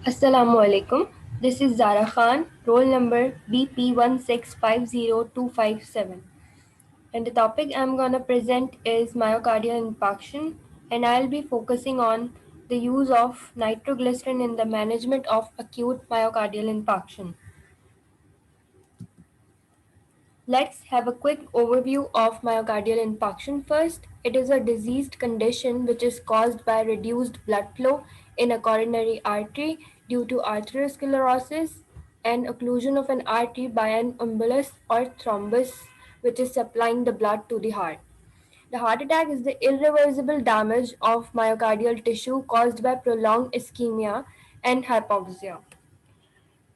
Assalamu alaikum. This is Zara Khan, roll number BP1650257. And the topic I'm going to present is myocardial infarction, and I'll be focusing on the use of nitroglycerin in the management of acute myocardial infarction. Let's have a quick overview of myocardial infarction first. It is a diseased condition which is caused by reduced blood flow in a coronary artery due to arteriosclerosis and occlusion of an artery by an embolus or thrombus which is supplying the blood to the heart. The heart attack is the irreversible damage of myocardial tissue caused by prolonged ischemia and hypoxia.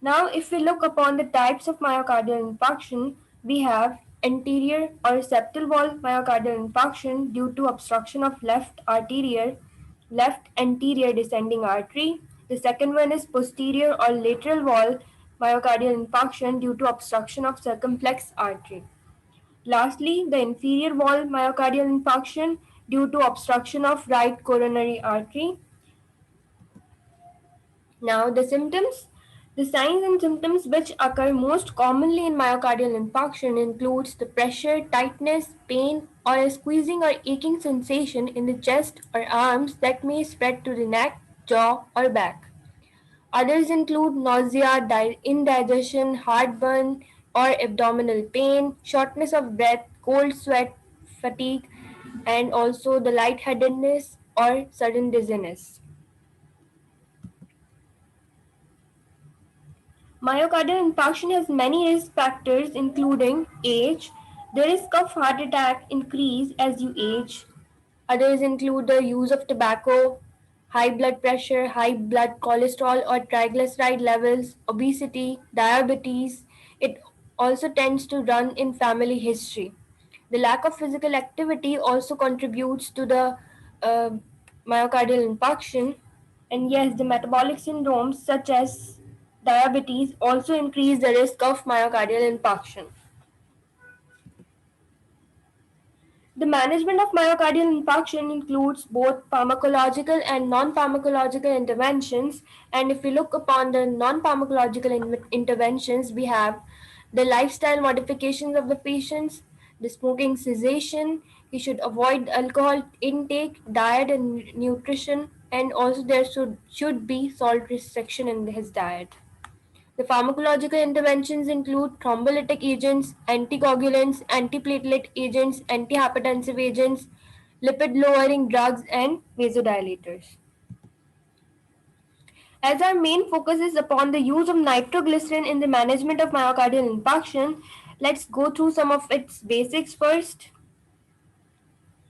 Now, if we look upon the types of myocardial infarction, we have anterior or septal wall myocardial infarction due to obstruction of left anterior descending artery. The second one is posterior or lateral wall myocardial infarction due to obstruction of circumflex artery. Lastly, the inferior wall myocardial infarction due to obstruction of right coronary artery. Now, the symptoms. The signs and symptoms which occur most commonly in myocardial infarction includes the pressure, tightness, pain, or a squeezing or aching sensation in the chest or arms that may spread to the neck, jaw, or back. Others include nausea, indigestion, heartburn, or abdominal pain, shortness of breath, cold sweat, fatigue, and also the lightheadedness or sudden dizziness. Myocardial infarction has many risk factors including age. The risk of heart attack increase as you age. Others include the use of tobacco, high blood pressure, high blood cholesterol or triglyceride levels, obesity, diabetes. It also tends to run in family history. The lack of physical activity also contributes to the uh, myocardial infarction. And yes, the metabolic syndromes such as diabetes also increase the risk of myocardial infarction. The management of myocardial infarction includes both pharmacological and non-pharmacological interventions. And if we look upon the non-pharmacological interventions, we have the lifestyle modifications of the patients, the smoking cessation, he should avoid alcohol intake, diet and nutrition, and also there should be salt restriction in his diet. The pharmacological interventions include thrombolytic agents, anticoagulants, antiplatelet agents, antihypertensive agents, lipid-lowering drugs, and vasodilators. As our main focus is upon the use of nitroglycerin in the management of myocardial infarction, let's go through some of its basics first.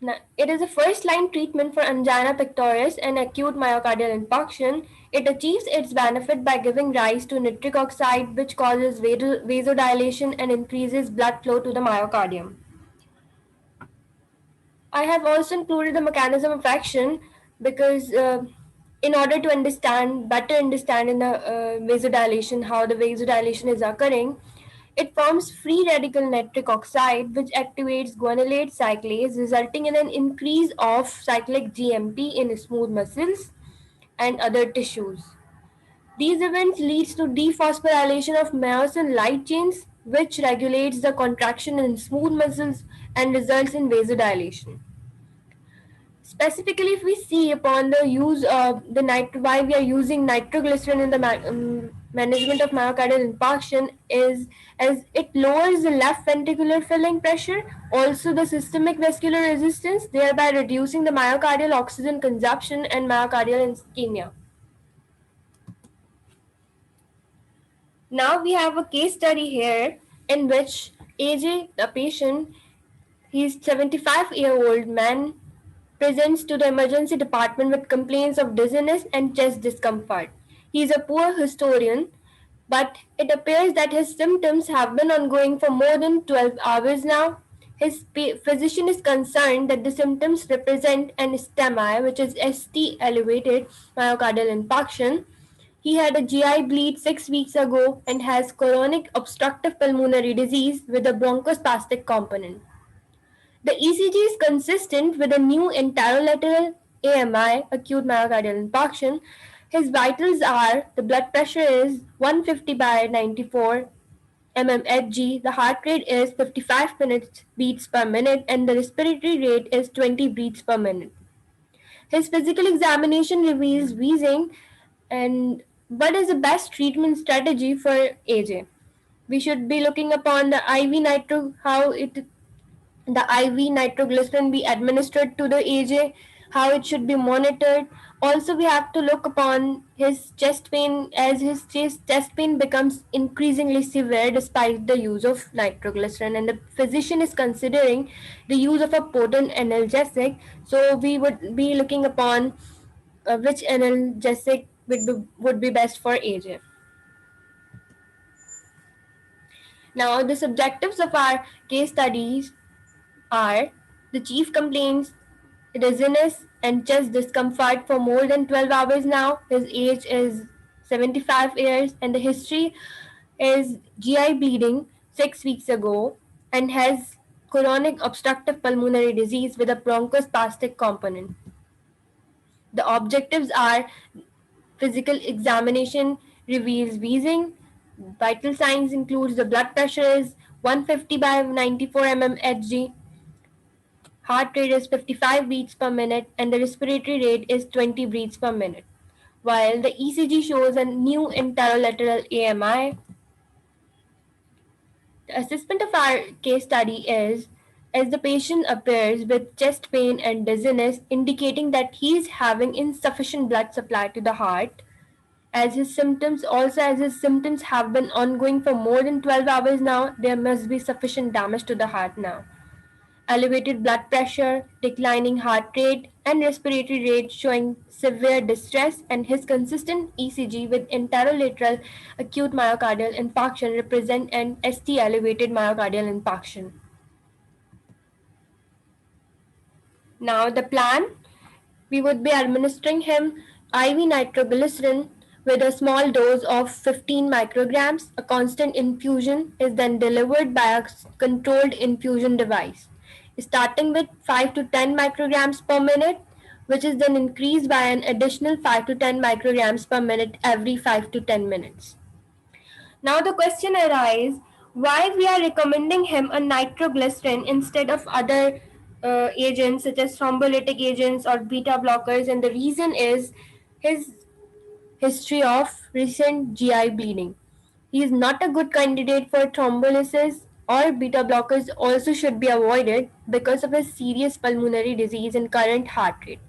Now, it is a first-line treatment for angina pectoris and acute myocardial infarction. It achieves its benefit by giving rise to nitric oxide, which causes vasodilation and increases blood flow to the myocardium. I have also included the mechanism of action because in order to better understand in the vasodilation, how the vasodilation is occurring, it forms free radical nitric oxide, which activates guanylate cyclase, resulting in an increase of cyclic GMP in smooth muscles and other tissues. These events leads to dephosphorylation of myosin light chains, which regulates the contraction in smooth muscles and results in vasodilation. Specifically, if we see upon the use of why we are using nitroglycerin in the management of myocardial infarction is as it lowers the left ventricular filling pressure, also the systemic vascular resistance, thereby reducing the myocardial oxygen consumption and myocardial ischemia. Now we have a case study here in which AJ, the patient, he's 75-year-old man, presents to the emergency department with complaints of dizziness and chest discomfort. He is a poor historian, but it appears that his symptoms have been ongoing for more than 12 hours now. His physician is concerned that the symptoms represent an STEMI, which is ST elevated myocardial infarction. He had a GI bleed 6 weeks ago and has chronic obstructive pulmonary disease with a bronchospastic component. The ECG is consistent with a new anterolateral AMI, acute myocardial infarction, His vitals are the blood pressure is 150 by 94 mmHg, the heart rate is 55 minutes beats per minute, and the respiratory rate is 20 beats per minute. His physical examination reveals wheezing. And what is the best treatment strategy for AJ? We should be looking upon the IV nitro, how it the IV nitroglycerin be administered to the AJ, how it should be monitored. Also, we have to look upon his chest pain as his chest pain becomes increasingly severe despite the use of nitroglycerin, and the physician is considering the use of a potent analgesic. So, we would be looking upon which analgesic would be best for AJ. Now, the subjectives of our case studies are the chief complaints dizziness and chest discomfort for more than 12 hours now. His age is 75 years and the history is GI bleeding 6 weeks ago and has chronic obstructive pulmonary disease with a bronchospastic component. The objectives are physical examination reveals wheezing. Vital signs includes the blood pressure is 150 by 94 mmHg, heart rate is 55 beats per minute, and the respiratory rate is 20 beats per minute. While the ECG shows a new interlateral AMI, the assessment of our case study is as the patient appears with chest pain and dizziness, indicating that he is having insufficient blood supply to the heart, as his symptoms have been ongoing for more than 12 hours now, there must be sufficient damage to the heart now. Elevated blood pressure, declining heart rate, and respiratory rate showing severe distress, and his consistent ECG with interlateral acute myocardial infarction represent an ST elevated myocardial infarction. Now, the plan, we would be administering him IV nitroglycerin with a small dose of 15 micrograms. A constant infusion is then delivered by a controlled infusion device, starting with 5 to 10 micrograms per minute, which is then increased by an additional 5 to 10 micrograms per minute every 5 to 10 minutes. Now the question arises why we are recommending him a nitroglycerin instead of other agents such as thrombolytic agents or beta blockers, and the reason is his history of recent GI bleeding. He is not a good candidate for thrombolysis or beta blockers also should be avoided because of his serious pulmonary disease and current heart rate.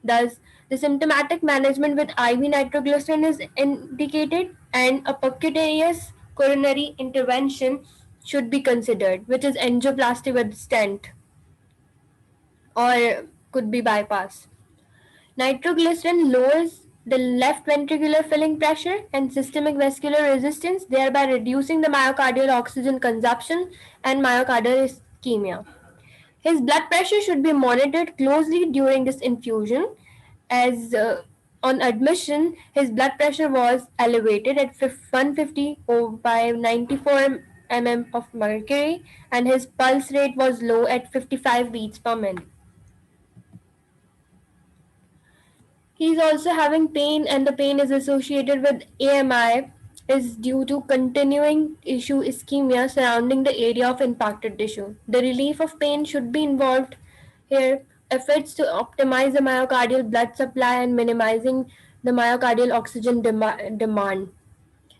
Thus, the symptomatic management with IV nitroglycerin is indicated and a percutaneous coronary intervention should be considered, which is angioplasty with stent or could be bypass. Nitroglycerin lowers the left ventricular filling pressure and systemic vascular resistance, thereby reducing the myocardial oxygen consumption and myocardial ischemia. His blood pressure should be monitored closely during this infusion, as on admission, his blood pressure was elevated at 150 by 94 mm of mercury, and his pulse rate was low at 55 beats per minute. He is also having pain, and the pain is associated with AMI is due to continuing tissue ischemia surrounding the area of impacted tissue. The relief of pain should be involved here. Efforts to optimize the myocardial blood supply and minimizing the myocardial oxygen demand.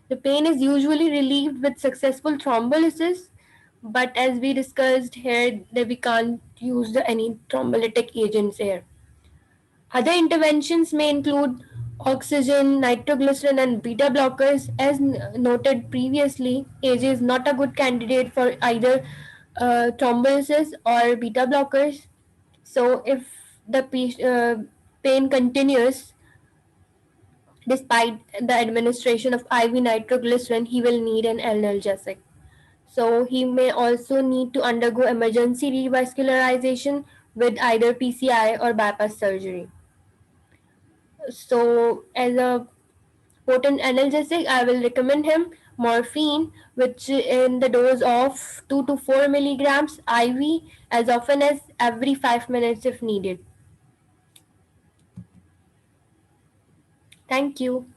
The pain is usually relieved with successful thrombolysis, but as we discussed here, that we can't use any thrombolytic agents here. Other interventions may include oxygen, nitroglycerin, and beta blockers. As noted previously, AJ is not a good candidate for either thrombolysis or beta blockers. So, if the pain continues despite the administration of IV nitroglycerin, he will need an analgesic. So, he may also need to undergo emergency revascularization with either PCI or bypass surgery. So, as a potent analgesic, I will recommend him morphine, which in the dose of 2 to 4 milligrams IV as often as every 5 minutes if needed. Thank you.